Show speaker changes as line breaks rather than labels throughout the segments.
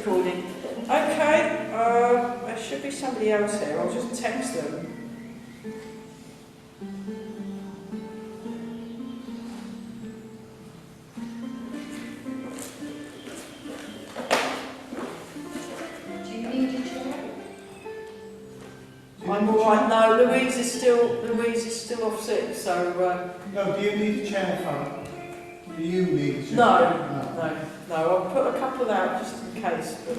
recording. Okay, there should be somebody else here. I'll just text them. I'm alright. No, Louise is still off sick. So.
No, do you need a chair, Frank? Do you need a chair?
No. I'll put a couple out just in case, but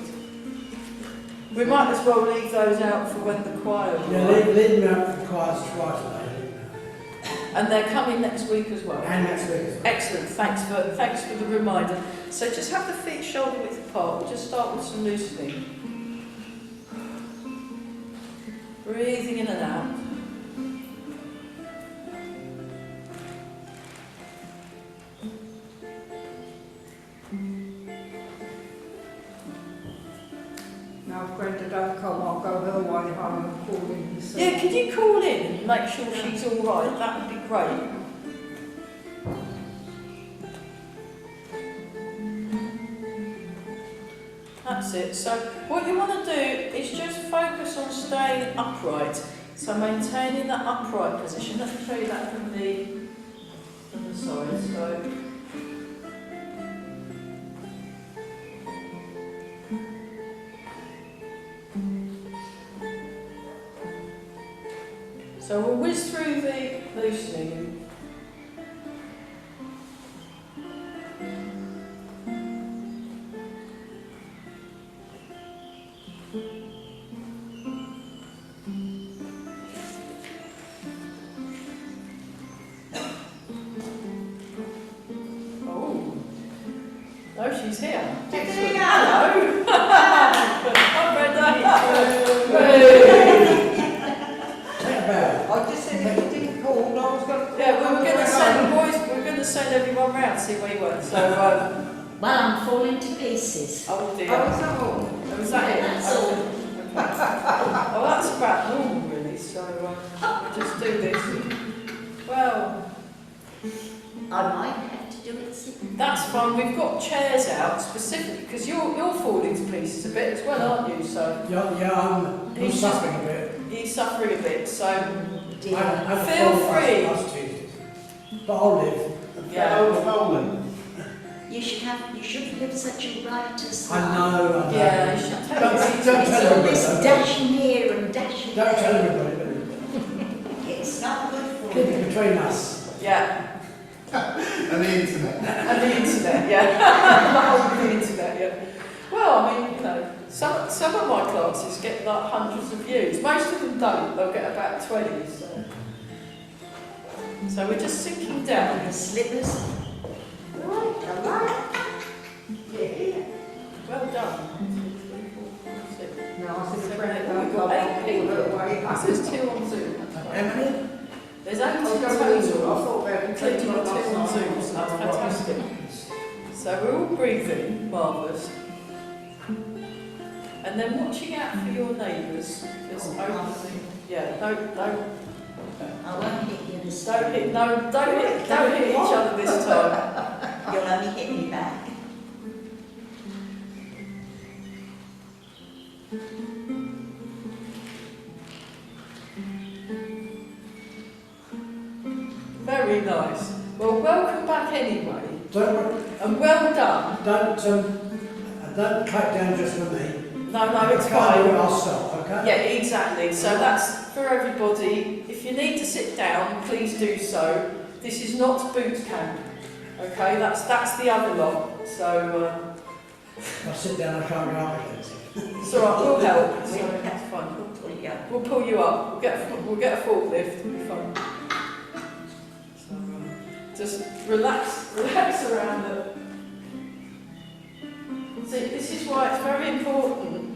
we might as well leave those out for when the choir.
Yeah, leave them out for the choir's twice a day.
And they're coming next week as well.
And next week as well.
Excellent. Thanks for the reminder. So just have the feet shoulder width apart. We'll just start with some loosening. Breathing in and out.
Now if Brenda don't come, I'll go her way home and call in the
Yeah, can you call in and make sure she's all right? That would be great. That's it. So what you want to do is just focus on staying upright. So maintaining that upright position. Let me show you that from the side. So we'll whiz through the loosening. Oh, she's here. Hello. Hi, Brenda.
I just said if you didn't call, I was going to...
Yeah, we were going to send everyone round to see where you were. So,
well, I'm falling to pieces.
oh dear.
Oh, is that all?
Was that it?
That's all.
Okay. Oh, that's about normal, really. So, we'll just do this. Well,
I might have to do it sitting.
that's fine. We've got chairs out specifically because you're falling to pieces a bit as well, aren't you? So,
Yeah, I'm suffering a bit.
he's suffering a bit. So,
Dear.
I
Feel free.
Last Tuesday. But I'll live.
yeah.
Fallen.
You shouldn't live such a riotous
I
life.
know.
Yeah, you should take it
Don't
easy.
It's
tell
all
everybody.
this dashing here and dashing
Don't tell
there.
everybody.
It's not good for
Keep
you.
it between us.
Yeah.
And the internet.
And the internet, yeah. The whole the internet, yeah. Well, I mean, you know, some of my classes get like hundreds of views. Most of them don't. They'll get about 20. So we're just sinking down.
The slippers. Right, all right. Yeah.
Well done. 1, 2, 3, 4, 5, 6.
No, I said if
7,
Brenda
8.
don't
We've
come,
got 8
I'll call her
people.
way home.
There's 2 on Zoom.
Emily?
There's
I
8
was
in
going to
total.
I thought about
Including the 2 on Zoom, so that's fantastic. So we're all breathing, marvellous. And then watching out for your neighbours. Just opening. Yeah, don't
I won't hit you this
don't
time.
hit don't hit each other this time.
You'll only hit me back.
Very nice. Well, welcome back anyway.
Don't
And well done.
don't cut down just for me.
No, it's
If I can't do it,
fine.
I'll stop, okay?
Yeah, exactly. So that's for everybody. If you need to sit down, please do so. This is not boot camp. Okay, that's the other lot. So
If I sit down, I can't go up against it.
it's all right. We'll help. So
We'll
that's fine.
pull you up.
We'll pull you up. We'll get a forklift. It'll be fun. So just relax around it. See, this is why it's very important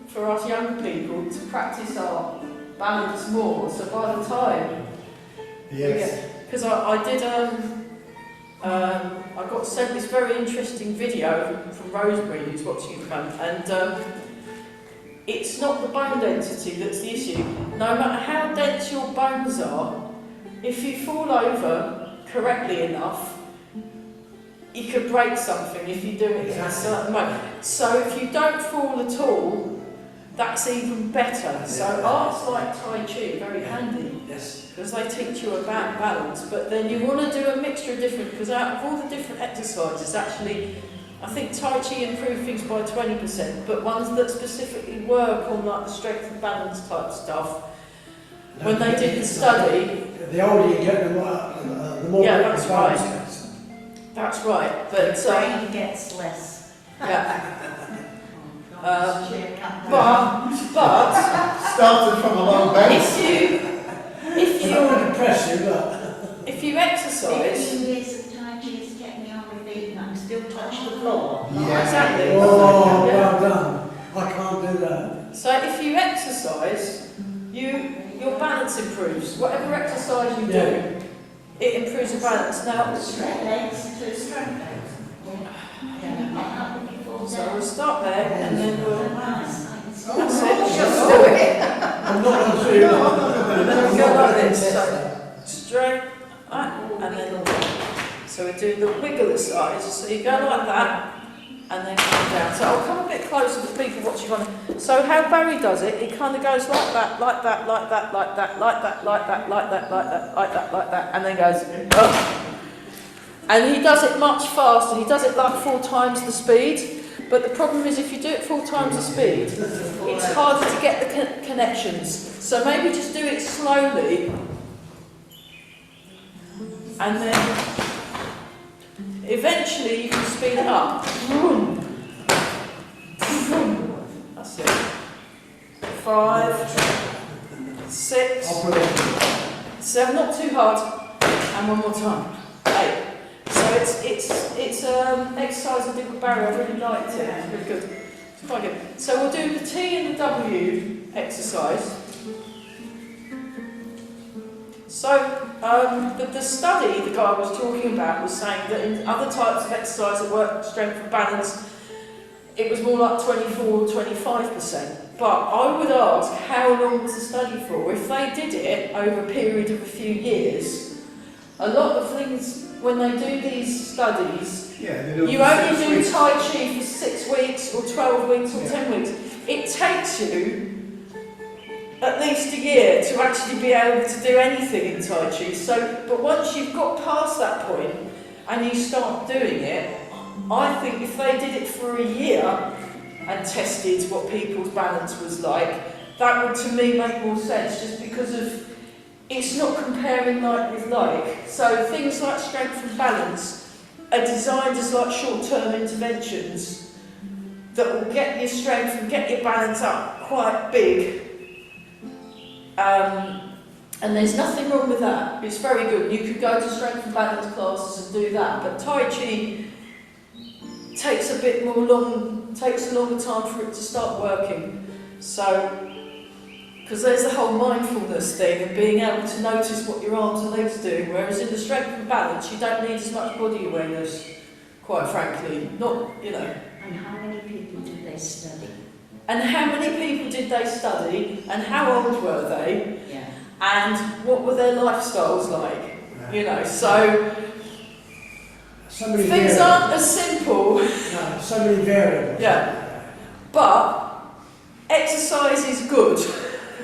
for us young people to practice our balance more. So by the time
Yes.
because I did I got sent this very interesting video from Rosemary, who's watching at the moment, and it's not the bone density that's the issue. No matter how dense your bones are, if you fall over correctly enough, you could break something if you do it in a certain way. So if you don't fall at all, that's even better. So arts like Tai Chi are very handy.
Yes.
Because they teach you about balance, but then you want to do a mixture of different, because out of all the different exercises, actually, I think Tai Chi improved things by 20%, but ones that specifically work on like the strength and balance type stuff, when they did the study...
The older you get, the more
Yeah, that's right.
gets.
That's right, but...
The brain gets less.
yeah.
Cheer up.
But
Started from a low base.
if
It's not really depressing, but...
you
15
exercise...
years of Tai Chi has kept me on my feet and I can still touch the floor.
Yeah.
Exactly.
Oh,
Yeah.
well done. I can't do that.
So if you exercise, your balance improves. Whatever exercise you
Yeah.
do, it improves your balance. Now,
Straight legs to straight legs.
so we'll start there and then we'll...
That's
That's it, just do it.
I'm not going to do that.
And then we go like this, so straight, and then... So we do the wiggle exercise, so you go like that, and then come down. So I'll come a bit closer to people watching on. So how Barry does it, he kind of goes like that, like that, like that, like that, like that, like that, like that, like that, like that, like that, and then goes, oh. And he does it much faster. He does it like 4 times the speed. But the problem is, if you do it 4 times the speed, it's harder to get the connections. So maybe just do it slowly, and then eventually you can speed it up. That's it. 5, 6,
I'll put it
7, not too hard, and one more time. 8. So it's exercise I did with Barry. I really liked it. It's really good. It's quite good. So we'll do the T and the W exercise. So the study the guy was talking about was saying that in other types of exercise that work strength and balance, it was more like 24 or 25%. But I would ask, how long was the study for? If they did it over a period of a few years, a lot of things, when they do these studies,
Yeah, they do it
you
for
only
6
do
weeks.
Tai Chi for 6 weeks or 12 weeks or
Yeah.
10 weeks. It takes you at least a year to actually be able to do anything in Tai Chi. So, but once you've got past that point and you start doing it, I think if they did it for a year and tested what people's balance was like, that would to me make more sense, just because of it's not comparing like with like. So things like strength and balance are designed as like short-term interventions that will get your strength and get your balance up quite big. And there's nothing wrong with that. It's very good. You could go to strength and balance classes and do that. But Tai Chi takes takes a longer time for it to start working. So, because there's the whole mindfulness thing and being able to notice what your arms and legs are doing, whereas in the strength and balance you don't need as much body awareness, quite frankly. Not, you know.
And how many people did they study?
And how many people did they study, and how old were they,
Yeah.
and what were their lifestyles like? You know, so
so many
things
variables.
aren't as simple.
No, so many variables.
Yeah. But exercise is good.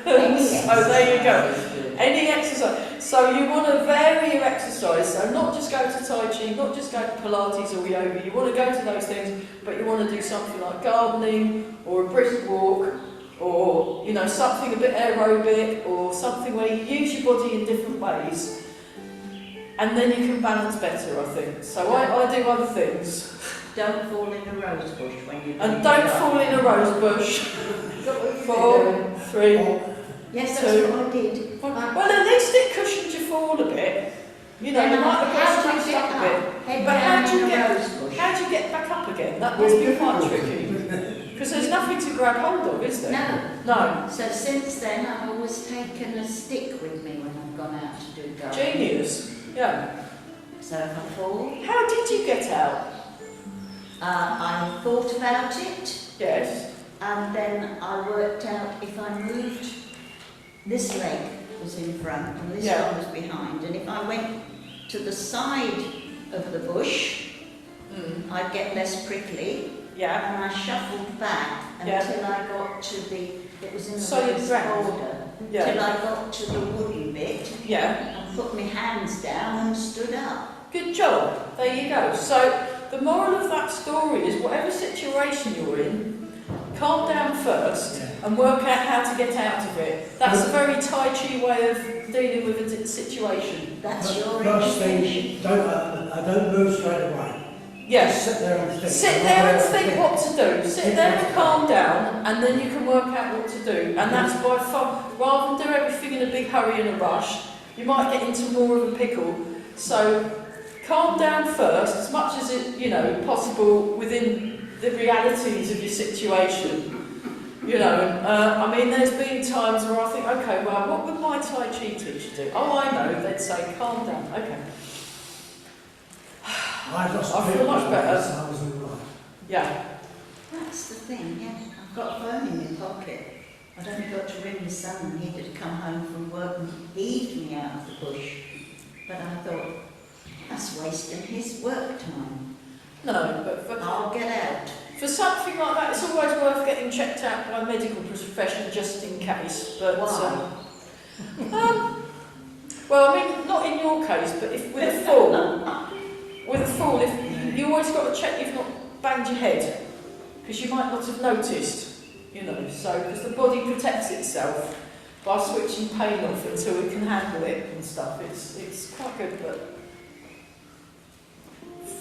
So there you go. Any exercise. So you want to vary your exercise. So not just go to Tai Chi, not just go to Pilates or yoga. You want to go to those things, but you want to do something like gardening or a brisk walk, or something a bit aerobic, or something where you use your body in different ways. And then you can balance better, I think. So I do other things.
Don't fall in a rose bush when you're
And don't fall in a rose bush. 4, 3.
Yes,
So-
that's what I did.
Well, at least it cushions your fall a bit. You know, you might have got scratched up a bit.
Head
But
down
how do you
in a
get-
rose bush.
How do you get back up again? That must be quite tricky. Because there's nothing to grab hold of, is there?
No.
No.
So since then, I've always taken a stick with me when I've gone out to do gardening.
Genius. Yeah.
So if I fall,
How did you get out?
I thought about it,
Yes.
and then I worked out if I moved, this leg was in front and this
Yeah.
one was behind, and if I went to the side of the bush, I'd get less prickly,
Yeah.
and I shuffled back
Yeah.
until I got to the, it was in the
Solid
reverse
ground.
order, till
Yeah.
I got to the wooden bit,
Yeah.
and put my hands down and stood up.
Good job. There you go. So the moral of that story is whatever situation you're in, calm down first and work out how to get out of it. That's a very Tai Chi way of dealing with a situation.
That's your
First
education.
thing, I don't move straight away.
Yes.
Just sit there and think.
Sit there and think what to do. Sit there and calm down, and then you can work out what to do. And that's by far, rather than do everything in a big hurry and a rush, you might get into more of a pickle. So calm down first, as much as it, possible within the realities of your situation. I mean, there's been times where I think, okay, well, what would my Tai Chi teacher do? Oh, I know, they'd say, calm down, okay. I feel much better.
I was all right.
Yeah.
That's the thing, yeah. I've got a phone in my pocket. I'd only got to ring my son and he'd have come home from work and heaved me out of the bush. But I thought, that's wasting his work time.
No, but
I'll get out.
for something like that, it's always worth getting checked out by a medical professional just in case. But
Why?
well, I mean, not in your case, but if with a fall, if you always got to check you've not banged your head, because you might not have noticed. So because the body protects itself by switching pain off until it can handle it and stuff. It's quite good, but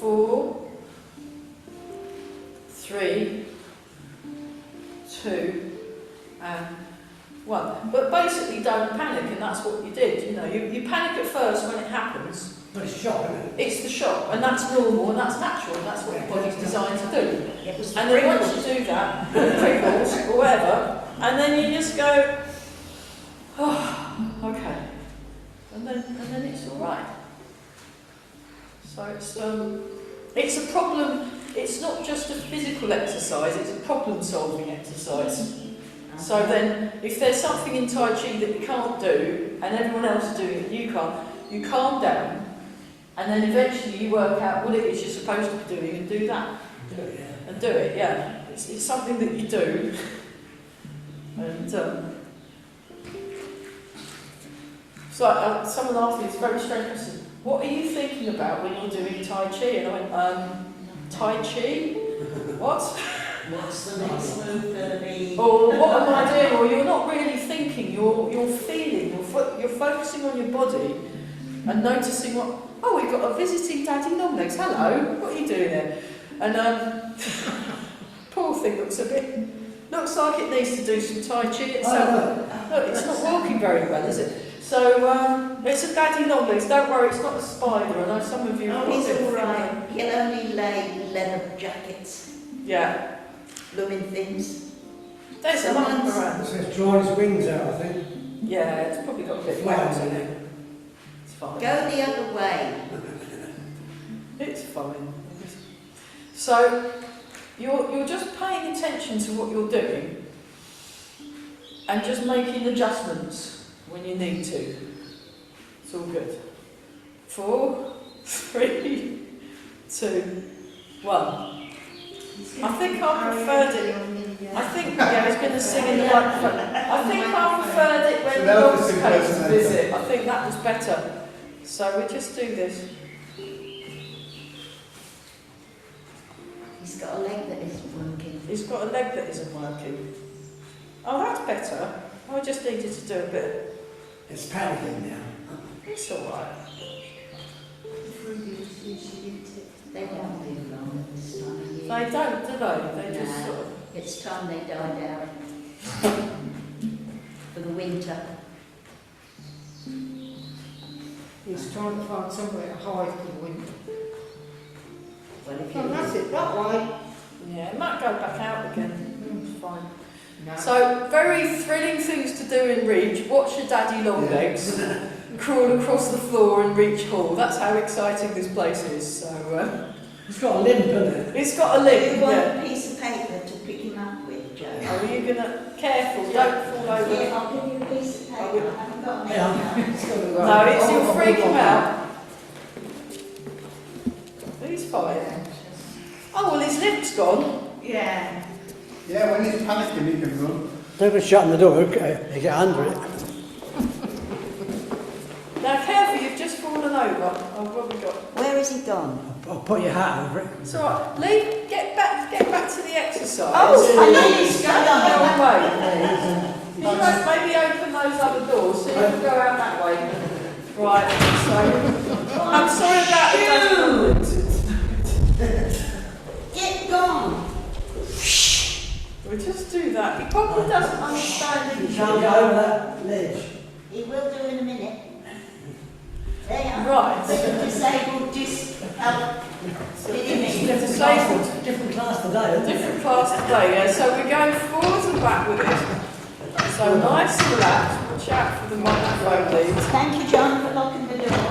4, 3, 2, and 1. But basically, don't panic, and that's what you did. You panic at first when it happens.
But it's shock, isn't it?
It's the shock, and that's normal, and that's natural, and that's what your body's designed to do.
It was
And then once you do that, prickles or whatever, and then you just go, oh, okay, and then it's all right. So it's a problem. It's not just a physical exercise; it's a problem-solving exercise. So then, if there's something in Tai Chi that you can't do, and everyone else is doing it, you can't, you calm down, and then eventually you work out what it is you're supposed to be doing and do that.
Do it, yeah.
And do it, yeah. It's something that you do. And so someone asked me, it's very strange question, what are you thinking about when you're doing Tai Chi? And I went, Tai Chi? What?
What's the next move going to be?
Or what am I doing? Or you're not really thinking, you're feeling, you're focusing on your body and noticing what, oh, we've got a visiting Daddy Longlegs, hello, what are you doing there? And poor thing looks like it needs to do some Tai Chi itself. Look, it's not walking very well, is it? So it's a Daddy Longlegs, don't worry, it's not a spider. I know some of you have
Oh,
got
he's
it.
all right. He'll only lay leather jackets,
Yeah.
blooming things.
There's some
Someone's-
around.
It says dry his wings out, I think.
Yeah, it's probably got a bit of wax in it. It's fine.
Go the other way.
It's fine. So you're just paying attention to what you're doing and just making adjustments when you need to. It's all good. 4, 3, 2, 1. I think I preferred it. I think I was going to sing in the microphone. I think I preferred it when the dogs came to visit. I think that was better. So we just do this.
He's got a leg that isn't working.
He's got a leg that isn't working. Oh, that's better. I just needed to do a bit.
It's panicking now.
It's all right.
They don't live long at this time of year.
They don't, do they? They just
No.
sort of...
It's time they die down for the winter.
He's trying to find somewhere to hide for the winter.
Well, if
Oh, that's it, that way.
Yeah, it might go back out again. It's fine.
No.
So, very thrilling things to do in Reach. Watch your Daddy Longlegs crawl across the floor in Reach Hall. That's how exciting this place is. So,
It's got a limp, hasn't it?
it's got a
You
link.
want
Yeah.
a piece of paper to pick him up with, Joe?
Are you gonna careful? Don't fall over.
Yeah, I'll give you a piece of paper. I haven't got any.
Yeah.
No, it's you'll freak him out. He's fine. lift's gone.
Yeah.
Yeah, when he's panicking, he can run.
Don't be shutting the door, you get under it.
Now, careful, you've just fallen over. Oh, what have we got?
Where has he gone?
I'll put your hat over it.
It's all right. Lee, get back to the exercise.
Oh, I know he's
Go
gone.
away. You might maybe open those other doors so you can go out that way. Right, so I'm sorry about the
Get gone.
We'll just do that. He probably doesn't understand
You
English.
can't go over that ledge.
He will do in a minute. There you are.
Right.
With the disabled
Disabled.
Different class today, isn't it?
Different class today, yeah. So we're going forwards and back with it. So nice and relaxed. Watch out for the microphone leads.
Thank you, John, for locking the door.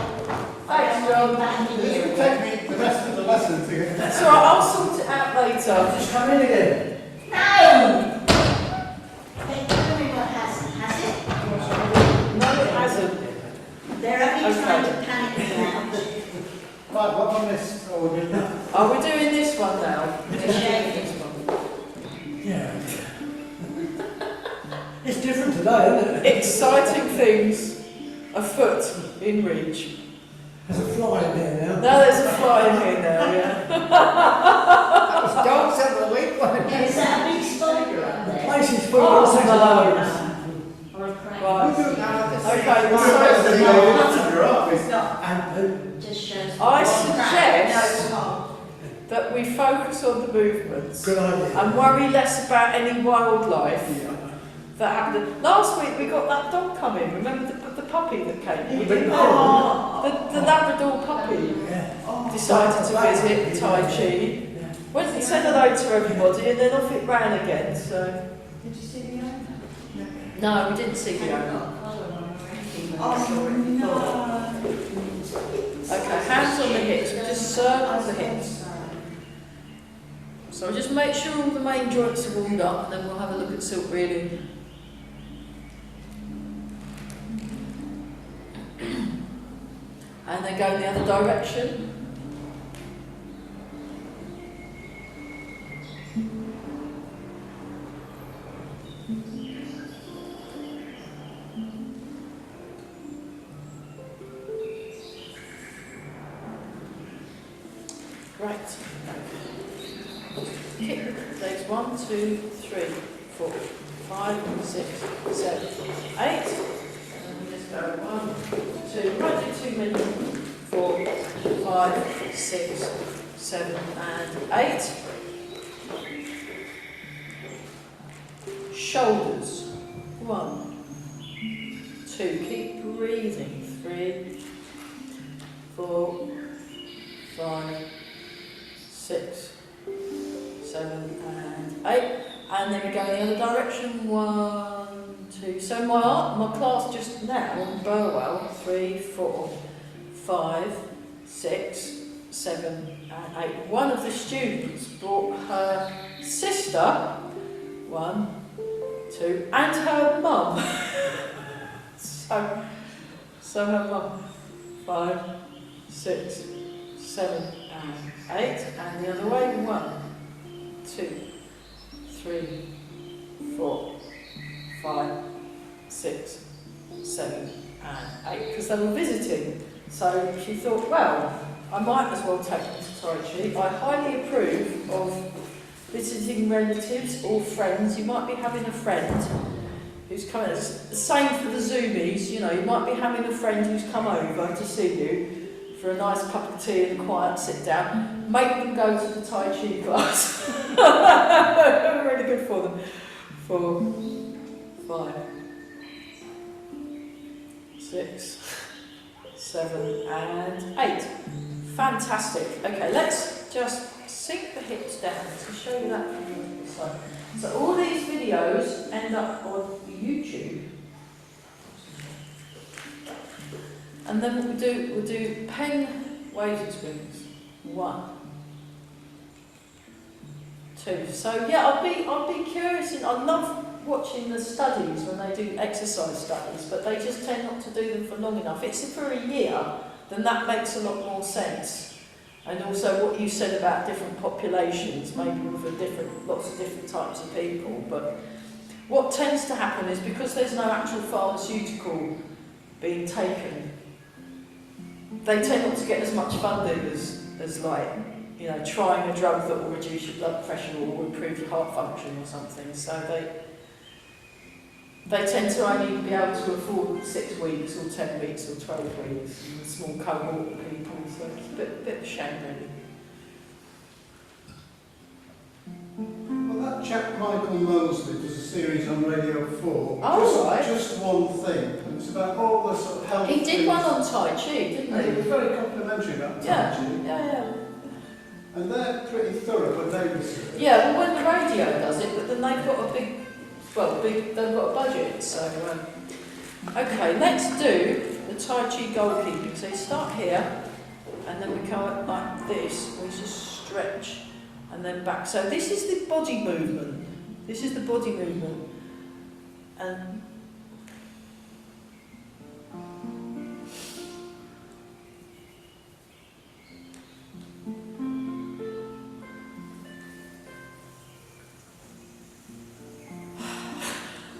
Thanks, John.
This will take me the rest of the lesson to get.
That's all right, I'll sort it out later.
Just come in again.
No! Hey, tell me what hasn't, has it?
No, it hasn't.
They're only
Okay.
trying to panic me now.
Right, what on this? Oh, we're doing that.
Oh, we're doing this one now.
We're shaking.
This one.
Yeah. It's different today, isn't it?
Exciting things afoot in reach.
There's a fly in there now.
Now there's a fly in here now, yeah.
That was dogs every week, wasn't it?
Is that a big spider up
The
there?
place is full
Oh,
of insect
no.
loads.
Or a crane?
Right. Okay,
Well,
so
the guy in your office.
And
Just shows.
I
one crack,
suggest-
no hole.
that we focus on the movements
good idea.
and worry less about any wildlife that happened. Last week we got that dog coming, remember the puppy that came? We didn't know. The Labrador puppy
Yeah.
decided to visit Tai Chi. Went and said hello to everybody and then off it ran again, so...
Did you see the owner?
No, we didn't see the owner. Okay, hands on the hips, we just circle the hips. So just make sure all the main joints are warmed up and then we'll have a look at silk reeling. And then go in the other direction. Right. Kick the legs 1, 2, 3, 4, 5, 6, 7, 8. And we just go 1, 2, right, do 2 minutes. 4, 5, 6, 7, and 8. Shoulders. 1, 2. Keep breathing. 3, 4, 5, 6, 7, and 8. And then we go in the other direction. 1, 2. So my class just now on Burwell. 3, 4, 5, 6, 7, and 8. One of the students brought her sister. 1, 2, and her mum. so her mum. 5, 6, 7, and 8. And the other way. 1, 2, 3, 4, 5, 6, 7, and 8. Because they were visiting. So she thought, well, I might as well take them to Tai Chi. I highly approve of visiting relatives or friends. You might be having a friend who's coming. It's the same for the Zoomies, you know, you might be having a friend who's come over to see you for a nice cup of tea and a quiet sit down. Make them go to the Tai Chi class. Really good for them. 4, 5, 6, 7, and 8. Fantastic. Okay, let's just sink the hips down to show you that from the side. So all these videos end up on YouTube. And then what we'll do pen weighted swings. 1, 2. So yeah, I'll be curious. I love watching the studies when they do exercise studies, but they just tend not to do them for long enough. It's for a year, then that makes a lot more sense. And also what you said about different populations, maybe with lots of different types of people. But what tends to happen is because there's no actual pharmaceutical being taken, they tend not to get as much funding as like, you know, trying a drug that will reduce your blood pressure or will improve your heart function or something. So they tend to only be able to afford 6 weeks or 10 weeks or 12 weeks in a small cohort of people. So it's a bit of a shame, really.
Well, that chap Michael Mosley does a series on Radio 4.
Oh, right.
Just one thing. And it's about all the sort of health
He did
things.
one on Tai Chi, didn't
And
he?
it was very complimentary about Tai
Yeah,
Chi.
yeah.
And they're pretty thorough when they listen.
Yeah, well, when the radio does it, but then they've got a big, they've got a budget, so... okay, let's do the Tai Chi goalkeeping. So you start here, and then we go up like this, we just stretch, and then back. So this is the body movement. This is the body movement. And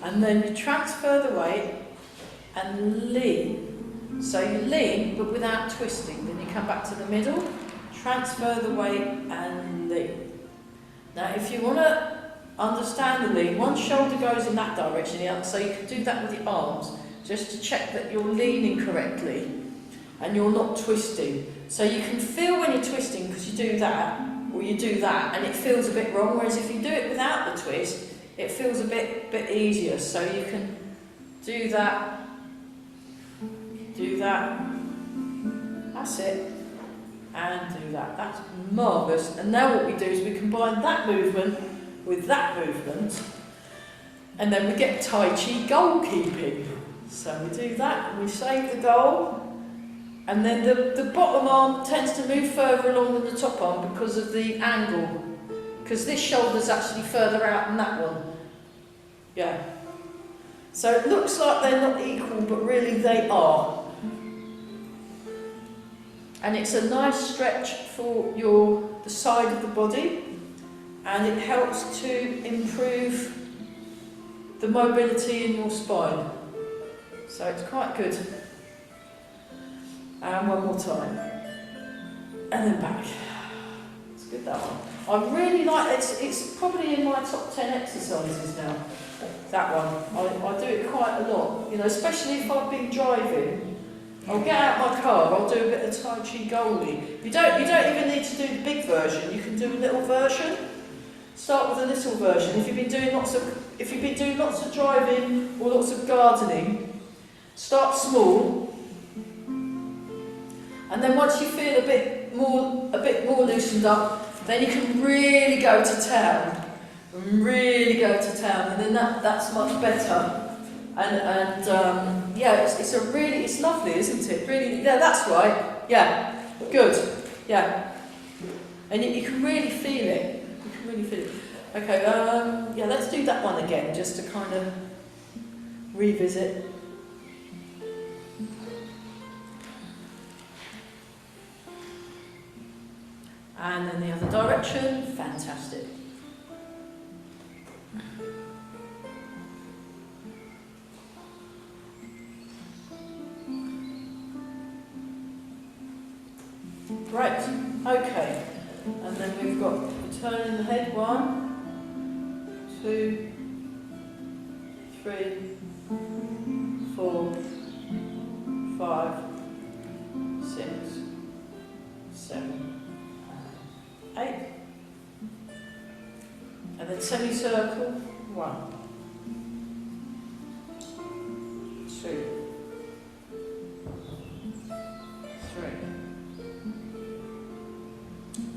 and then you transfer the weight and lean. So you lean, but without twisting. Then you come back to the middle, transfer the weight and lean. Now, if you want to understand the lean, one shoulder goes in that direction, the other, so you can do that with your arms, just to check that you're leaning correctly and you're not twisting. So you can feel when you're twisting because you do that, or you do that, and it feels a bit wrong, whereas if you do it without the twist, it feels a bit easier. So you can do that, that's it, and do that. That's marvellous. And now what we do is we combine that movement with that movement, and then we get Tai Chi goalkeeping. So we do that, and we save the goal, and then the bottom arm tends to move further along than the top arm because of the angle, because this shoulder's actually further out than that one. Yeah. So it looks like they're not equal, but really they are. And it's a nice stretch for the side of the body, and it helps to improve the mobility in your spine. So it's quite good. And one more time. And then back. It's good, that one. I really like it. It's probably in my top 10 exercises now. That one. I do it quite a lot. You know, especially if I've been driving. I'll get out my car, I'll do a bit of Tai Chi goalie. You don't even need to do the big version, you can do a little version. Start with a little version. If you've been doing lots of driving or lots of gardening, start small. And then once you feel a bit more loosened up, then you can really go to town. And then that's much better. And yeah, it's lovely, isn't it? Really, yeah, that's right. Yeah, good. Yeah, and you can really feel it. Okay, yeah, let's do that one again, just to kind of revisit. And then the other direction. Fantastic. Right, okay, and then we've got turning the head, 1, 2, 3, 4, 5, 6, 7, 8, and then semicircle, 1, 2, 3,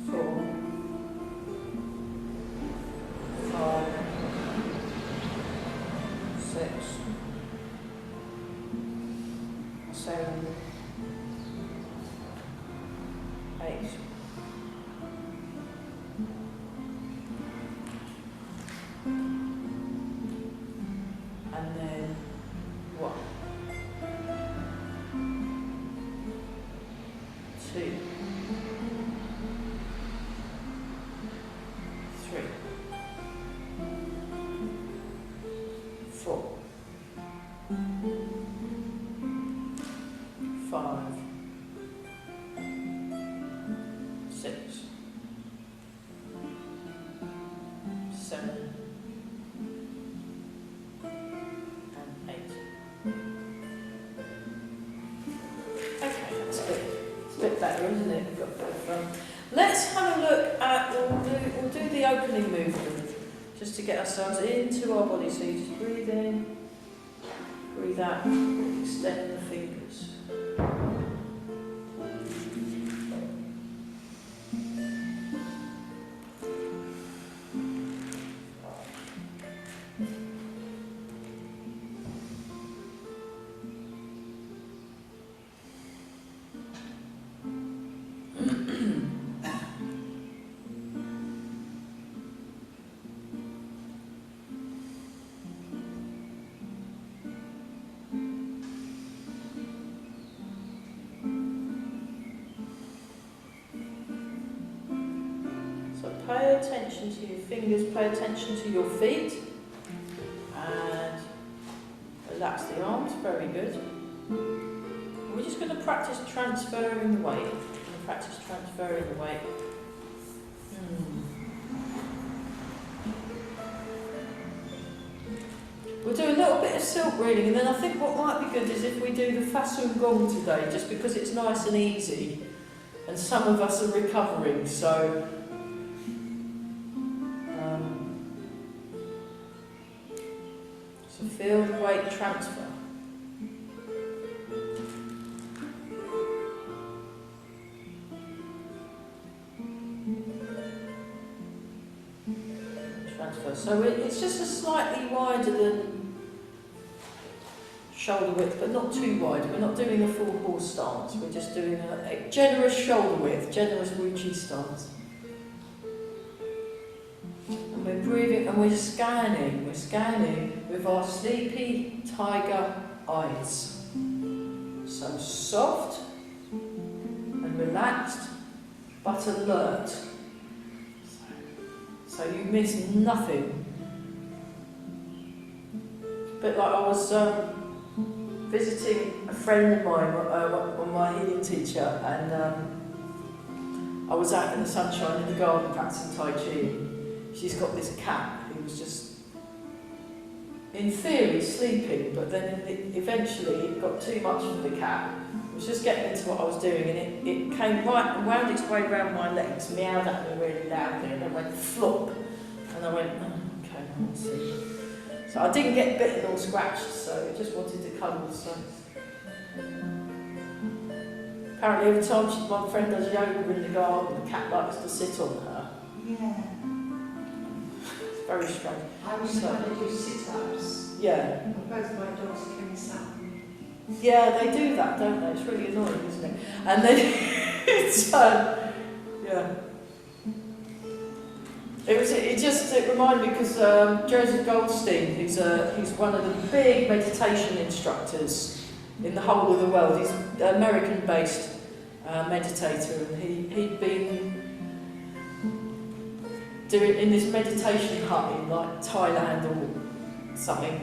4, 5, 6, 7, 8. And then 1, 2, 5, 6, 7, and 8. Okay, that's good. It's a bit better, isn't it? We've got a bit of fun. Let's have a look at, we'll do the opening movement, just to get ourselves into our body. So you just breathe in, breathe out, extend the fingers. Pay attention to your fingers, pay attention to your feet, and relax the arms, very good. We're just going to practice transferring the weight. We'll do a little bit of silk reading, and then I think what might be good is if we do the Fasun Gong today, just because it's nice and easy, and some of us are recovering, so feel the weight transfer. So it's just a slightly wider than shoulder width, but not too wide. We're not doing a full horse stance. We're just doing a generous shoulder width, generous Wuchi stance. And we're breathing and we're scanning with our sleepy tiger eyes. So soft and relaxed, but alert. So you miss nothing. But like I was visiting a friend of mine, my healing teacher, and I was out in the sunshine in the garden practicing Tai Chi. She's got this cat who was just, in theory, sleeping, but then eventually it got too much for the cat. It was just getting into what I was doing, and it came right and wound its way around my legs, meowed at me really loudly, and then went flop. And I went, oh, okay, let's see. So I didn't get bitten or scratched, so it just wanted to cuddle. So apparently every time my friend does yoga in the garden, the cat likes to sit on her.
Yeah.
It's very strange.
I was trying to do sit-ups.
Yeah.
And both my dogs came sat on me.
Yeah, they do that, don't they? It's really annoying, isn't it? And then it's yeah. It reminded me because Joseph Goldstein, who's one of the big meditation instructors in the whole of the world. He's an American-based meditator, and he'd been doing in this meditation hut in like Thailand or something,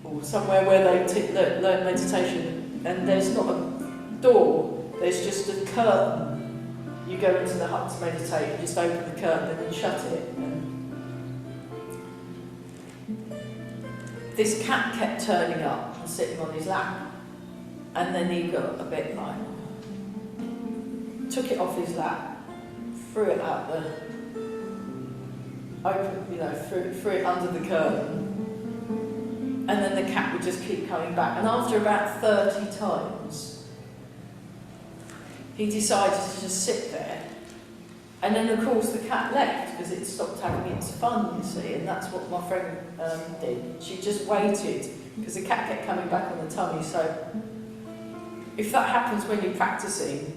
or somewhere where they learn meditation, and there's not a door, there's just a curtain. You go into the hut to meditate, you just open the curtain and then shut it. And this cat kept turning up and sitting on his lap, and then he got a bit like, took it off his lap, threw it out the open, threw it under the curtain, and then the cat would just keep coming back. And after about 30 times, he decided to just sit there, and then of course the cat left because it stopped having its fun, you see, and that's what my friend did. She just waited because the cat kept coming back on the tummy. So if that happens when you're practicing,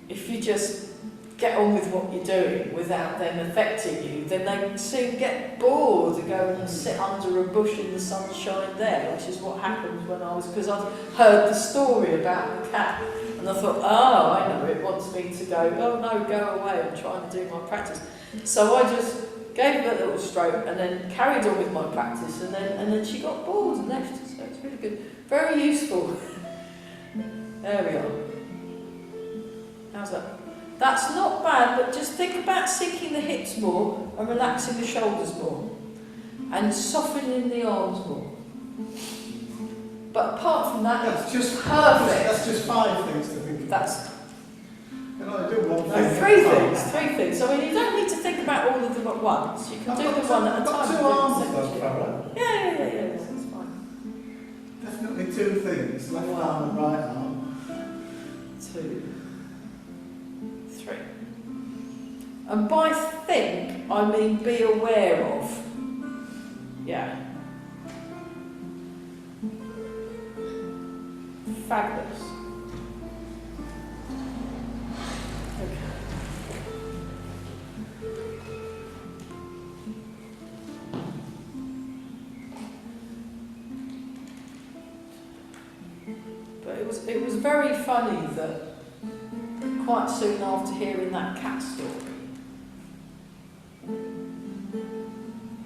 if you just get on with what you're doing without them affecting you, then they soon get bored to go and sit under a bush in the sunshine there, which is what happened when because I'd heard the story about the cat, and I thought, oh, I know, it wants me to go, oh no, go away, I'm trying to do my practice. So I just gave it a little stroke and then carried on with my practice, and then she got bored and left, so it's really good. Very useful. There we are. How's that? That's not bad, but just think about sinking the hips more and relaxing the shoulders more. And softening the arms more. But apart from that,
That's just
perfect.
That's just 5 things to think about.
That's
Can I do one
no,
thing?
three things. I mean, you don't need to think about all of them at once. You can do them one at a
I've got
time.
2 arms though, Farah.
Yeah, that's fine.
Definitely 2 things, left arm and right arm.
2, 3. And by think, I mean be aware of. Yeah. Fabulous. Okay. But it was very funny that quite soon after hearing that cat story,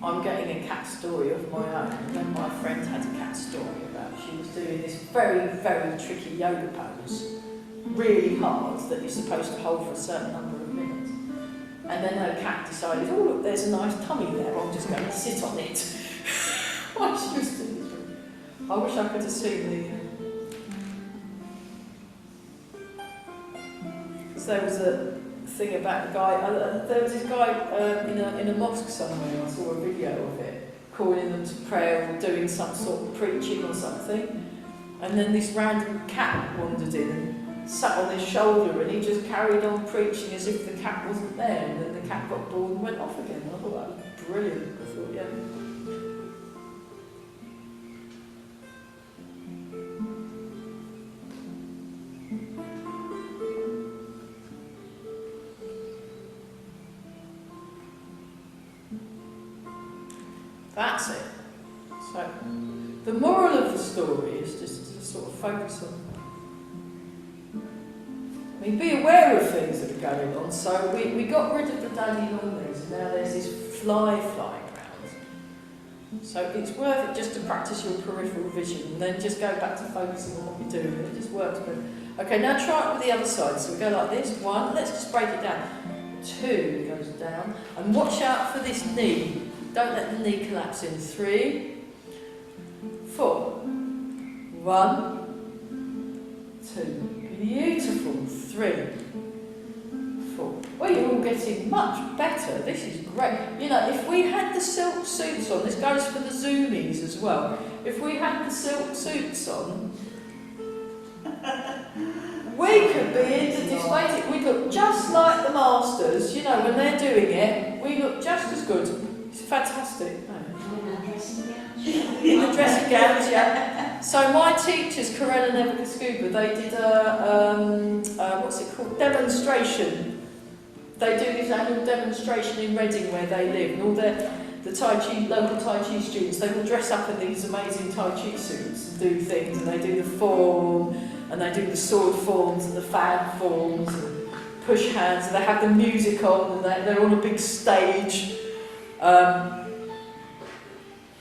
I'm getting a cat story of my own, and then my friend had a cat story about she was doing this very, very tricky yoga pose, really hard, that you're supposed to hold for a certain number of minutes. And then her cat decided, oh look, there's a nice tummy there, I'm just going to sit on it. While she was doing this. I wish I could have seen the... Because there was a thing about the guy, there was this guy in a mosque somewhere, I saw a video of it, calling them to prayer or doing some sort of preaching or something, and then this random cat wandered in and sat on his shoulder, and he just carried on preaching as if the cat wasn't there, and then the cat got bored and went off again. I thought that was brilliant. I thought, yeah. That's it. So, the moral of the story is just to sort of focus on. I mean, be aware of things that are going on. So, we got rid of the daddy long legs, and now there's this fly flying around. So, it's worth it just to practice your peripheral vision, and then just go back to focusing on what you're doing. It just works. But okay, now try it with the other side. So, we go like this. 1, let's just break it down. 2 goes down, and watch out for this knee. Don't let the knee collapse in. 3, 4. 1, 2. Beautiful. 3, 4. Well, you're all getting much better. This is great. You know, if we had the silk suits on, this goes for the Zoomies as well. If we had the silk suits on, we could be into dysphasic. We look just like the masters. You know, when they're doing it, we look just as good. It's fantastic. In the dressing gowns, yeah. So my teachers, Corella and Evercascuba, they did a, what's it called, demonstration. They do this annual demonstration in Reading where they live, and all the Tai Chi, local Tai Chi students, they all dress up in these amazing Tai Chi suits and do things, and they do the form, and they do the sword forms and the fan forms, and push hands, and they have the music on, and they're on a big stage.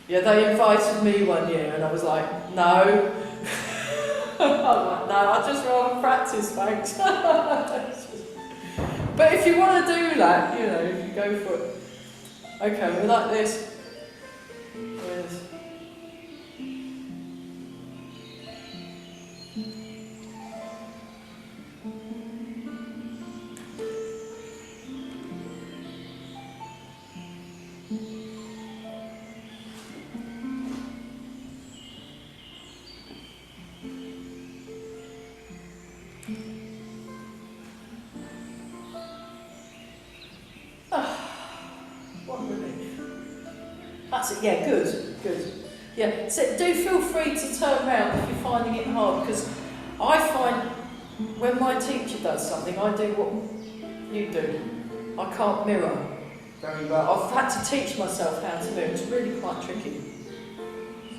Yeah, they invited me one year and I was like, no. I'm like, no, I'd just rather practice, thanks. But if you want to do that, you know, if you go for it. Okay, we're like this. Yes. That's it, yeah, good. Yeah, so do feel free to turn around if you're finding it hard, because I find when my teacher does something, I do what you do. I can't mirror very well. I've had to teach myself how to mirror. It's really quite tricky.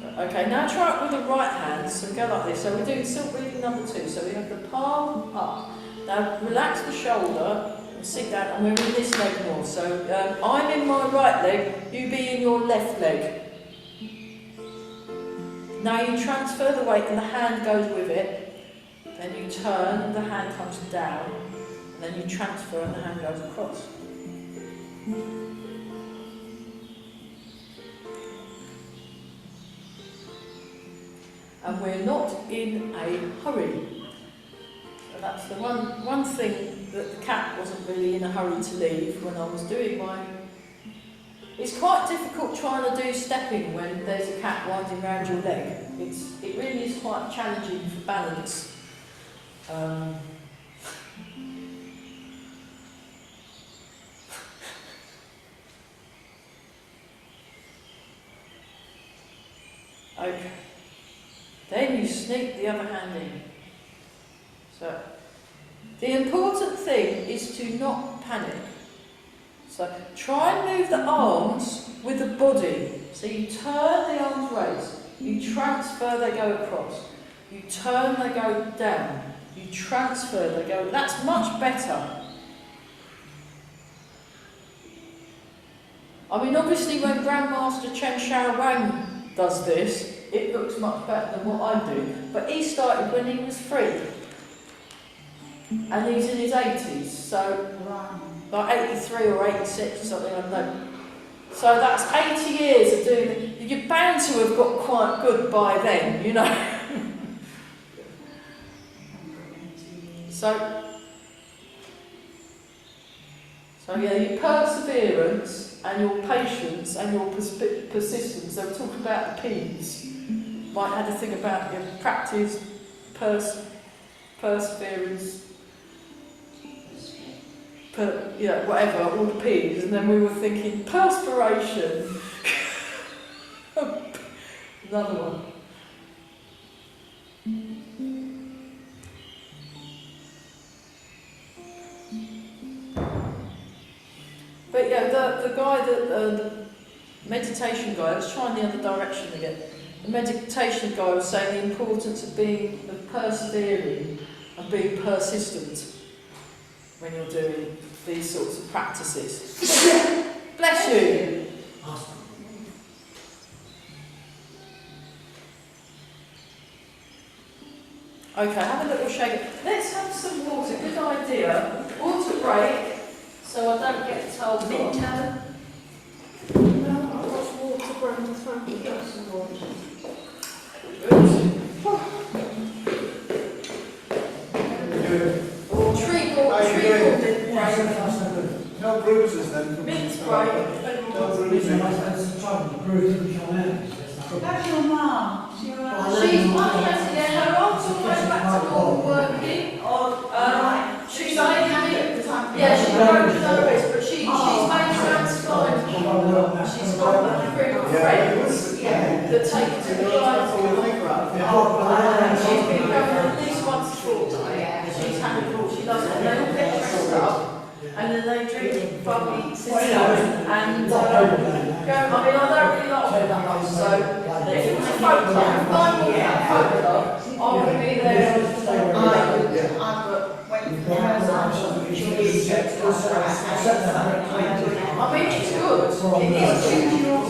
So, okay, now try it with the right hand, so go like this. So we're doing silk breathing number 2, so we have the palm up. Now relax the shoulder. Sit down, and we're in this leg more. So I'm in my right leg, you be in your left leg. Now you transfer the weight and the hand goes with it. Then you turn, the hand comes down. And then you transfer and the hand goes across. And we're not in a hurry. So that's the one thing that the cat wasn't really in a hurry to leave when I was doing my... It's quite difficult trying to do stepping when there's a cat winding around your leg. It really is quite challenging for balance. Okay. Then you sneak the other hand in. So, the important thing is to not panic. So, try and move the arms with the body. So you turn the arms raised, you transfer, they go across. You turn, they go down. You transfer, they go... That's much better. I mean, obviously when Grandmaster Chen Wang does this, it looks much better than what I do. But he started when he was 3. And he's in his 80s, so like 83 or 86 or something, I don't know. So that's 80 years of doing it. You're bound to have got quite good by then, you know. So yeah, your perseverance and your patience and your persistence. They were talking about the P's. Might add a thing about your practice, perseverance, whatever, all the P's, and then we were thinking perspiration. Another one. But yeah, the guy the meditation guy, let's try in the other direction again. The meditation guy was saying the importance of persevering and being persistent when you're doing these sorts of practices. Bless you. Okay, have a little shake. Let's have some water. Good idea. Water break, so I don't get told off.
No, I've got water from the front. We've got some water.
Or treacle
No bruises then.
mince break.
No bruises.
That's your mum.
She's her arms almost back to normal working. She's she broke her wrist, but she's made her own spine. She's got a group of friends that take her to the guidance. She's been going at least once a fortnight. She's had it all. She loves it. And they all get dressed up, and then they drink bubbly cider and go. I mean, I don't really like it that much, so if it was a photo club, if I walked at a photo club, I would be there. I mean, it's good. It is choose your...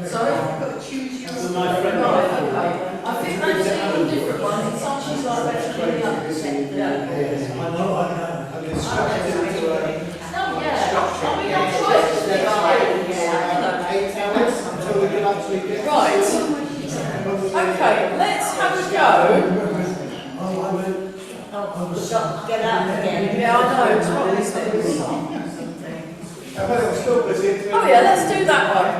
Sorry? Choose your... Right, okay. I think they've seen all different ones, and some she's like better than the others.
I know.
And it's structured into
I mean, I'm trying to think of
8 hours until we can actually get...
Right. Okay, let's have a go.
Get out again.
Yeah, I know, it's what this is. Oh yeah, let's do that one.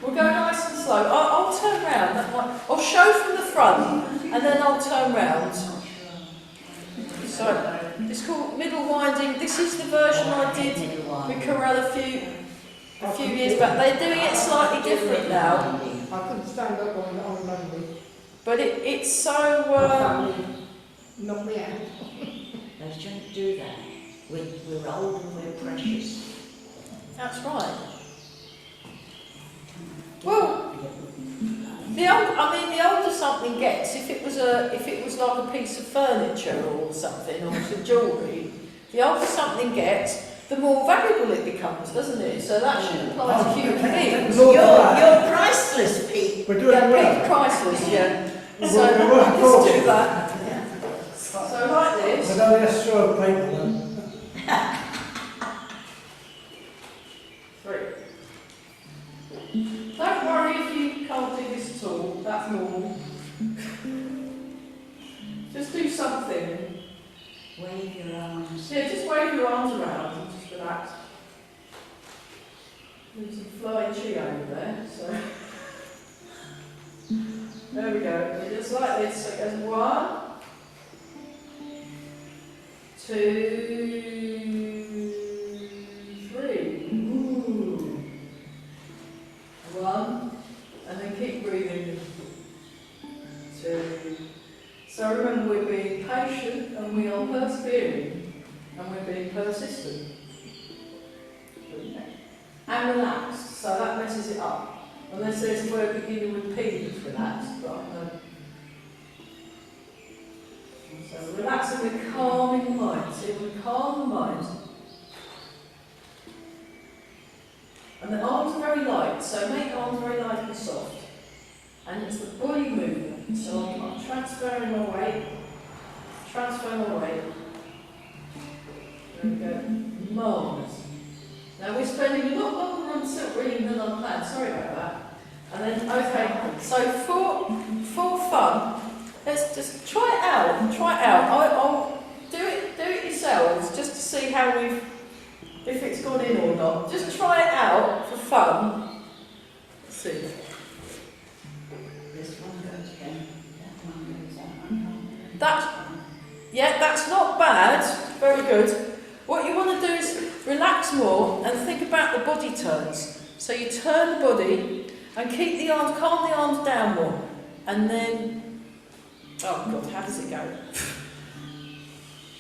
We'll go nice and slow. I'll turn round. I'll show from the front, and then I'll turn round. So, it's called middle winding. This is the version I did with Corel a few years back. They're doing it slightly different now.
I couldn't stand up on Monday.
But it's so...
Knock me out.
They shouldn't do that. We're old and we're precious.
That's right. Well, the older something gets, if it was like a piece of furniture or something, or some jewellery, the older something gets, the more valuable it becomes, doesn't it? So that should apply to human beings.
You're priceless, Pete.
We're doing
Yeah,
well.
big priceless, yeah.
We're
So
working
let's
forward.
do that. So like this.
There's only a straw of paper then.
3. Don't worry if you can't do this at all, that's normal. Just do something.
Wave your arms.
Yeah, just wave your arms around and just relax. There's some flying chi over there, so. There we go. And just like this, so it goes 1, 2, 3. Ooh. 1, and then keep breathing. 2. So remember, we're being patient and we are persevering and we're being persistent. And relaxed, so that messes it up. Unless there's a word beginning with P that's relaxed, but no. So relaxing with calming the mind. See, we calm the mind. And the arms are very light, so make the arms very light and soft. And it's the body movement. So I'm transferring my weight. Transfer my weight. There we go. Marvellous. Now we're spending a lot longer on silk reading than I planned. Sorry about that. And then, okay, so for fun, let's just try it out. Try it out. I'll do it yourselves just to see how if it's gone in or not. Just try it out for fun. Let's see.
This one goes in, that one goes out.
That's not bad. Very good. What you want to do is relax more and think about the body turns. So you turn the body and keep the arms, calm the arms down more. And then, oh God, how does it go?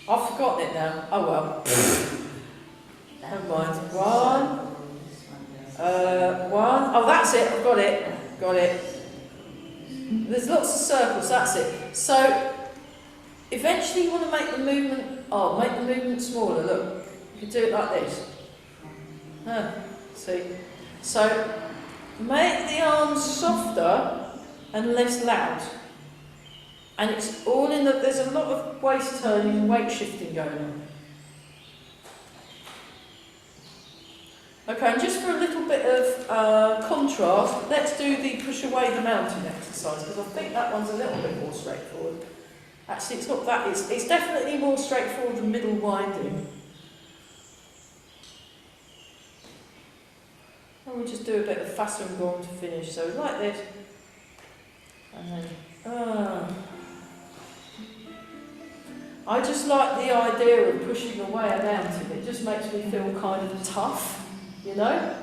I've forgotten it now. Oh well. Never mind. 1. 1. Oh, that's it. I've got it. Got it. There's lots of circles. That's it. So eventually you want to make the movement. Oh, make the movement smaller. Look, you can do it like this. See. So make the arms softer and less loud. And it's all in the. There's a lot of waist turning and weight shifting going on. Okay, and just for a little bit of contrast, let's do the push away the mountain exercise, because I think that one's a little bit more straightforward. Actually, it's not that, it's definitely more straightforward than middle winding. And we'll just do a bit of Fasten Gong to finish, so like this. And then, I just like the idea of pushing away a mountain. It just makes me feel kind of tough. You know?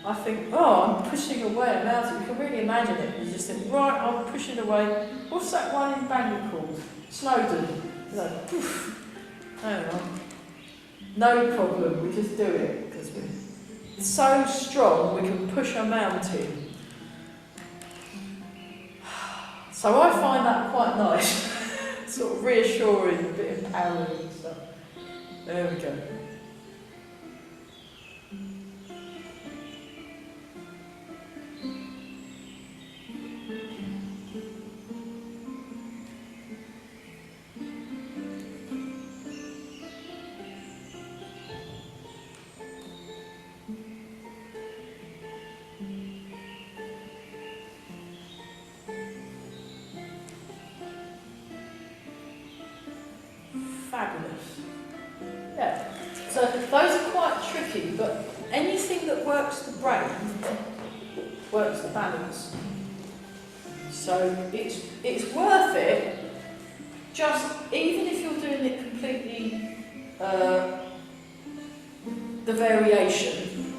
I think, oh, I'm pushing away a mountain. You can really imagine it. You just think, right, I'm pushing away. What's that one in Bangor called? Snowdon. Like, poof. Hang on. No problem, we just do it. Because we're so strong, we can push a mountain. So I find that quite nice. Sort of reassuring, a bit empowering and stuff. There we go. Fabulous. Yeah. So those are quite tricky, but anything that works the brain works the balance. So it's worth it. Just even if you're doing it completely, the variation.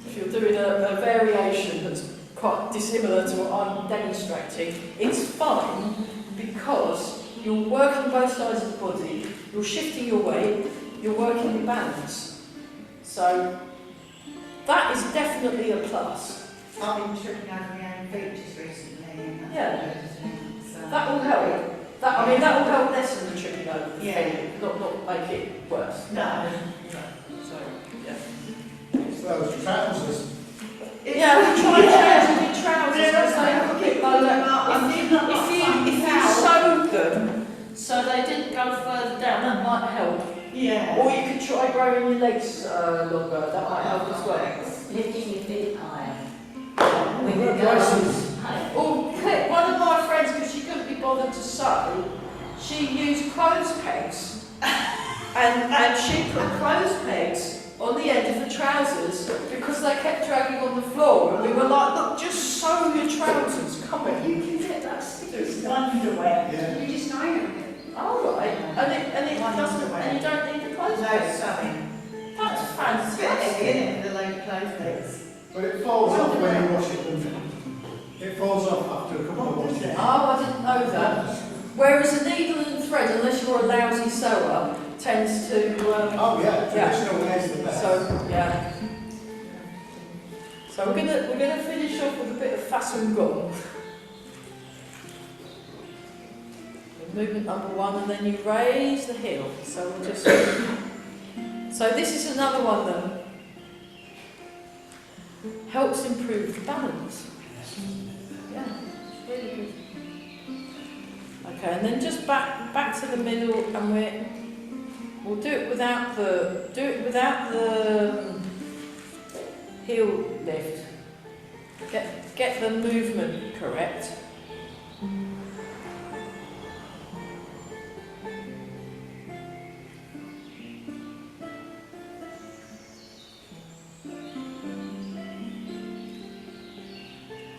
If you're doing a variation that's quite dissimilar to what I'm demonstrating, it's fine because you're working both sides of the body, you're shifting your weight, you're working in balance. So that is definitely a plus.
I've been tripping over my own feet just recently. And
Yeah.
so
That will help. That will help lessen the tripping over the
Yeah.
feet, not make it worse.
No.
So
those trousers.
Yeah, we'll try changing your trousers because they look a bit low down. If you sewed them so they didn't go further down, that might help.
Yeah.
Or you could try growing your legs longer, that might help as well.
Lifting your feet higher.
We've got dresses.
Oh, one of my friends, because she couldn't be bothered to sew, she used clothes pegs and she put clothes pegs on the end of the trousers because they kept dragging on the floor and we were like, look, just sew your trousers, come on.
You can get that sticky
It's
stuff.
underwear.
Yeah.
You just iron it.
All right, and it doesn't, and you don't need the clothes
No
pegs.
sewing.
That's
It's a bit heavy,
fantastic.
isn't it, with the load of clothes pegs?
But it falls off when you wash it. It falls off after a couple of washes.
Oh, I didn't know that. Whereas a needle and thread, unless you're a lousy sewer, tends to.
Oh yeah, traditional ways the best.
So yeah. So we're gonna finish off with a bit of façon gong. Movement number 1, and then you raise the heel. So we'll just. So this is another one that helps improve the balance. Yeah, it's really good. Okay, and then just back to the middle, and we'll do it without the heel lift. Get the movement correct.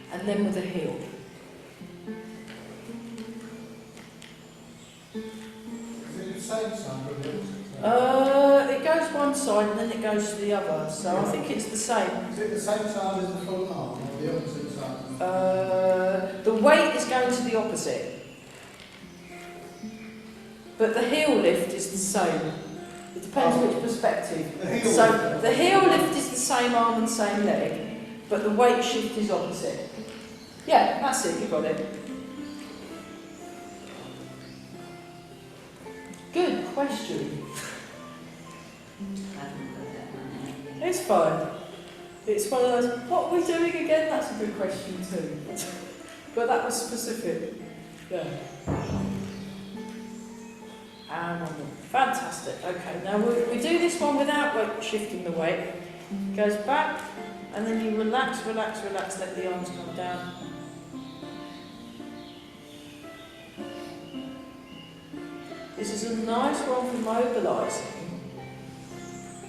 And then with the heel.
Is it the same side or the opposite side?
It goes one side and then it goes to the other, so I think it's the same.
Is it the same side as the front arm or the opposite side?
The weight is going to the opposite, but the heel lift is the same. It depends which perspective.
The heel
So
lift.
the heel lift is the same arm and same leg, but the weight shift is opposite. Yeah, that's it, you got it. Good question.
I haven't got that one out.
It's fine. It's one of those, what are we doing again? That's a good question too. But that was specific. Yeah. And fantastic. Okay, now we do this one without shifting the weight. Goes back, and then you relax, relax, relax, let the arms come down. This is a nice one for mobilising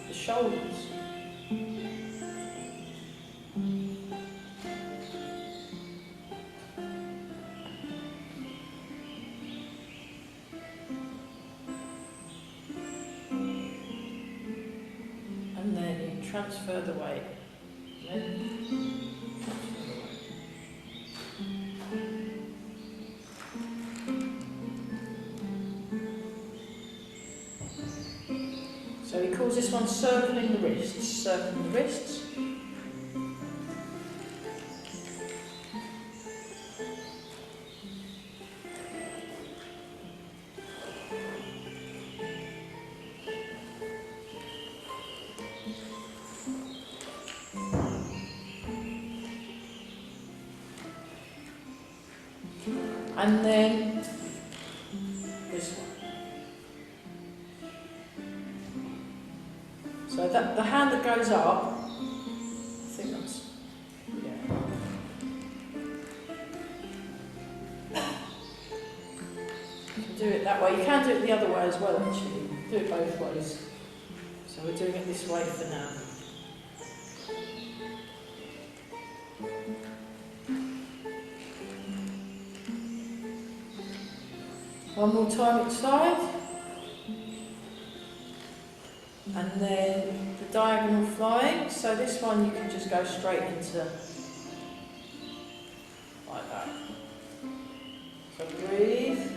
the shoulders. And then you transfer the weight. So he calls this one circling the wrists, circling the wrists. And then this one. So that the hand that goes up, I think that's, yeah. You can do it that way. You can do it the other way as well, actually. Do it both ways. So we're doing it this way for now. One more time each side. And then the diagonal flying. So this one you can just go straight into like that. So breathe.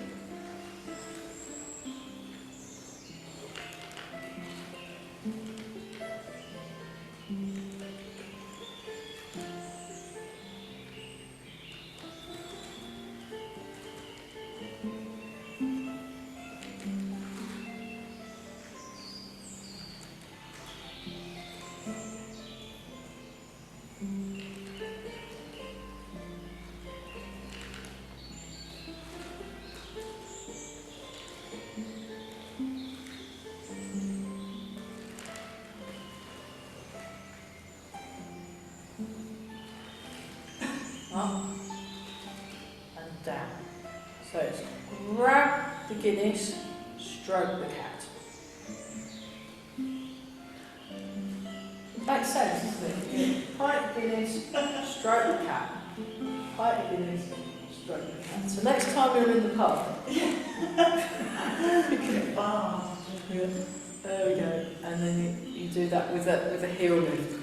up and down. So it's grab the Guinness, stroke the cat. Makes sense, doesn't it? Pint Guinness, stroke the cat. Pint Guinness, stroke the cat. So next time you're in the pub, there we go. And then you do that with a heel lift.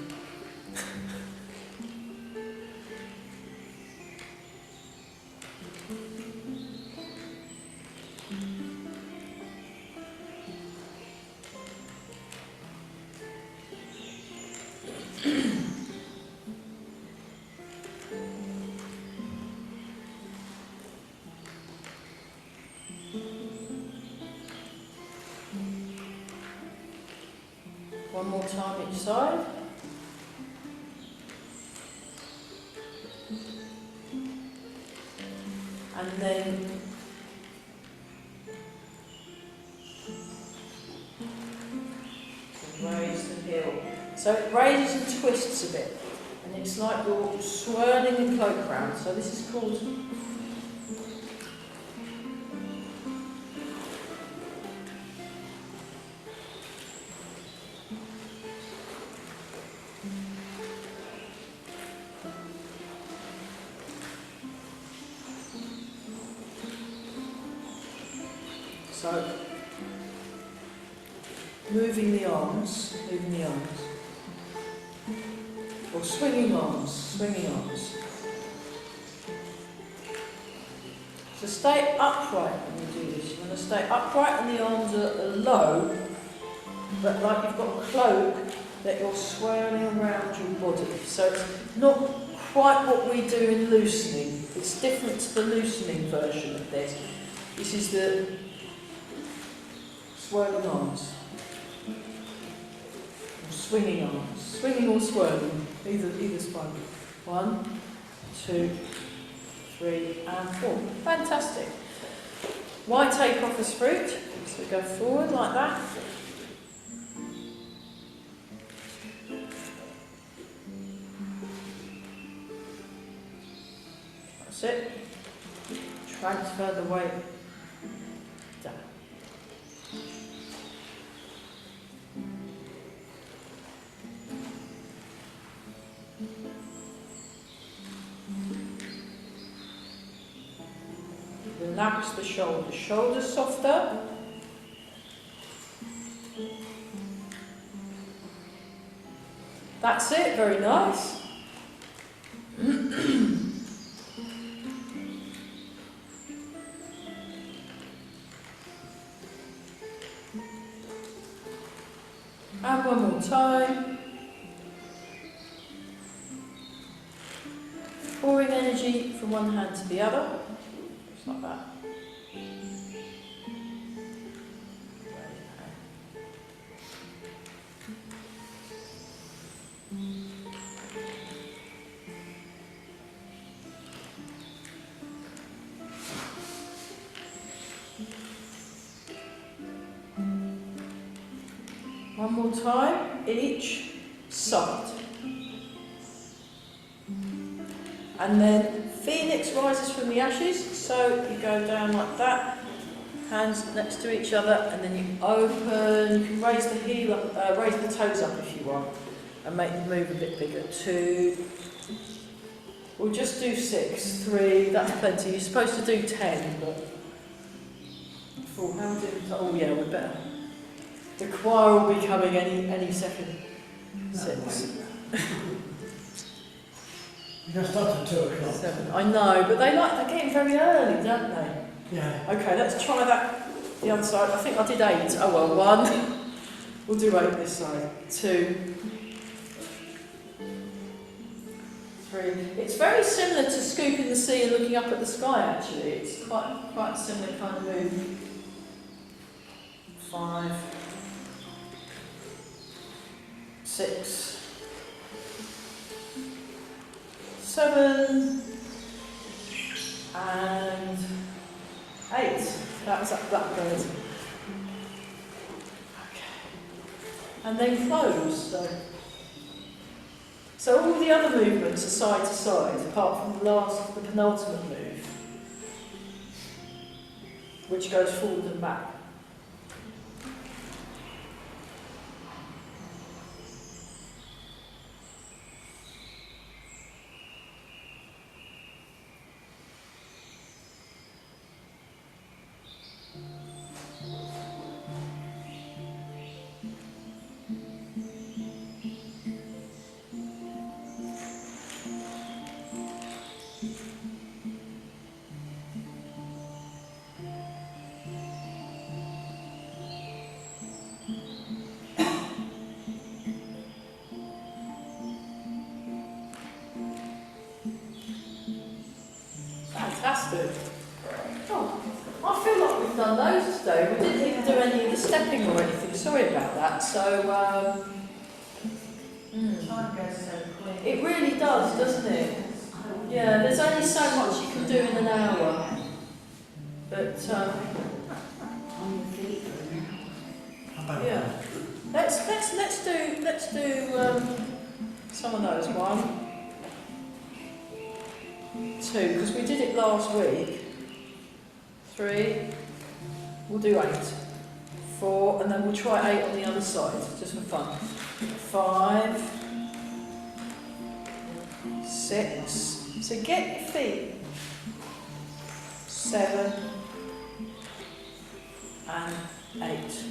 One more time each side. And then raise the heel. So it raises and twists a bit. And it's like you're swirling the cloak round. So this is called so moving the arms, or swinging arms. So stay upright when you do this. You want to stay upright and the arms are low, but like you've got a cloak that you're swirling around your body. So it's not quite what we do in loosening. It's different to the loosening version of this. This is the swirling arms. Or swinging arms. Swinging or swirling. Either's fine. 1, 2, 3 and 4. Fantastic. Why take off as fruit? So go forward like that. That's it. Transfer the weight down. Relax the shoulders. Shoulders softer. That's it, very nice. And one more time. Pouring energy from one hand to the other. Just like that. One more time, each side. And then Phoenix rises from the ashes, so you go down like that, hands next to each other, and then you open, you can raise the heel up, raise the toes up if you want, and make the move a bit bigger. 2, we'll just do 6, 3, that's plenty. You're supposed to do 10, but 4, how do we do? Oh yeah, we're better. The choir will be coming any second. 6.
You're going to start at 2 o'clock.
7. I know, but they're getting very early, don't they?
Yeah.
Okay, let's try that. The other side. I think I did 8. Oh well, 1. We'll do 8 this side. 2. 3. It's very similar to scooping the sea and looking up at the sky. Actually, it's quite a similar kind of move. 5. 6, 7, and 8. That's that good. Okay. And then close. So So all the other movements are side to side, apart from the penultimate move, which goes forward and back. Fantastic. Oh, I feel like we've done those today. We didn't even do any of the stepping or anything. Sorry about that. So,
Time goes so quick.
it really does, doesn't it? Yeah, there's only so much you can do in an hour. But,
On your feet for an hour.
How about
yeah. Let's do some of those. 1, 2, because we did it last week. 3, we'll do 8. 4, and then we'll try 8 on the other side, just for fun. 5, 6. So get your feet. 7 and 8.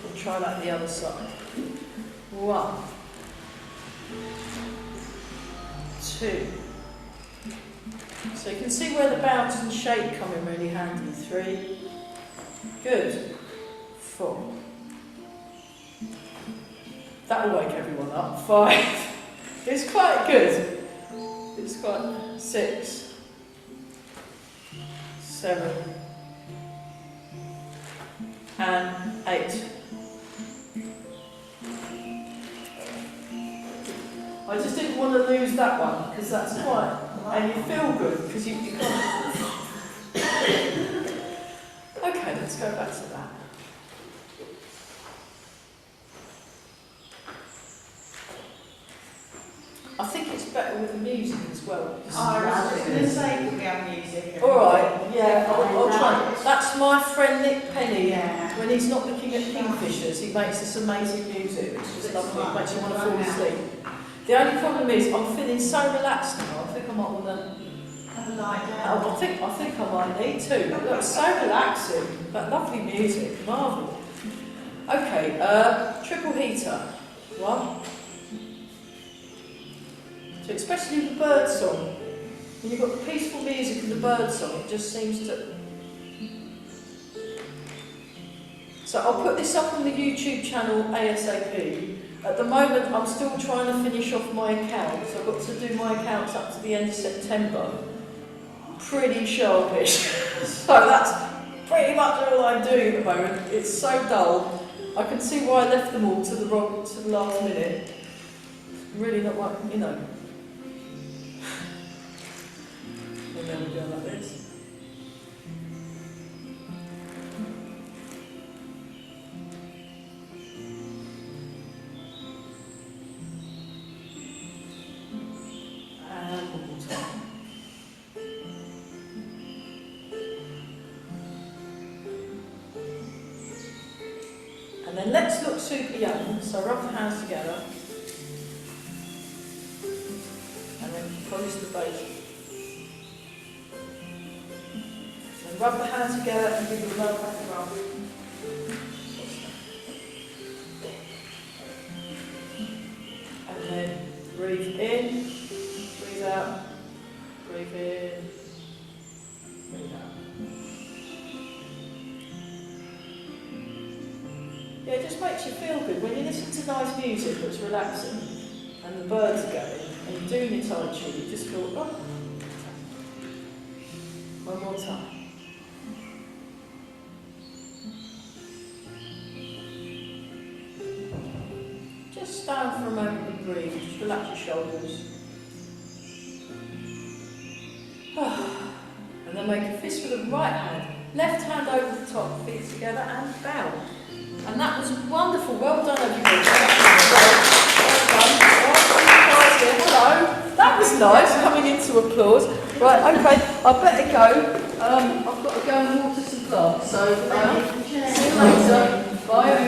We'll try that the other side. 1, 2. So you can see where the bounce and shake come in really handy. 3. Good. 4. That'll wake everyone up. 5. It's quite good. It's quite 6. 7. And 8. I just didn't want to lose that one because that's quite, and you feel good because you can't. Okay, let's go back to that. I think it's better with the music as well.
I was just going to say we have music.
All right, yeah, I'll try. That's my friend Nick Penny.
Yeah.
When he's not looking at kingfishers, he makes this amazing music, which is just lovely. It makes you want to fall asleep. The only problem is I'm feeling so relaxed now. I think I might want to.
Have a lie down.
I think I might need to. That's so relaxing. That lovely music, marvel. Okay, triple heater. 1. So especially the bird song. When you've got the peaceful music and the bird song, it just seems to. So I'll put this up on the YouTube channel ASAP. At the moment, I'm still trying to finish off my accounts. I've got to do my accounts up to the end of September. Pretty sharpish. So that's pretty much all I'm doing at the moment. It's so dull. I can see why I left them all to the last minute. Really not like, you know. And then we go like this. And one more time. And then let's look super young. So rub the hands together. And then polish the base. And rub the hands together and give it a love back and rub. And then breathe in, breathe out, breathe in, breathe out. Yeah, it just makes you feel good. When you listen to nice music that's relaxing and the birds are going and you're doing your Tai Chi, you just feel, oh. One more time. Just stand for a moment and breathe. Just relax your shoulders. And then make a fist with the right hand. Left hand over the top, feet together and bow. And that was wonderful. Well done, everybody. Well done. Hello. That was nice, coming into applause. Right, okay, I better go. I've got to go and water some plants, so see you later. Bye.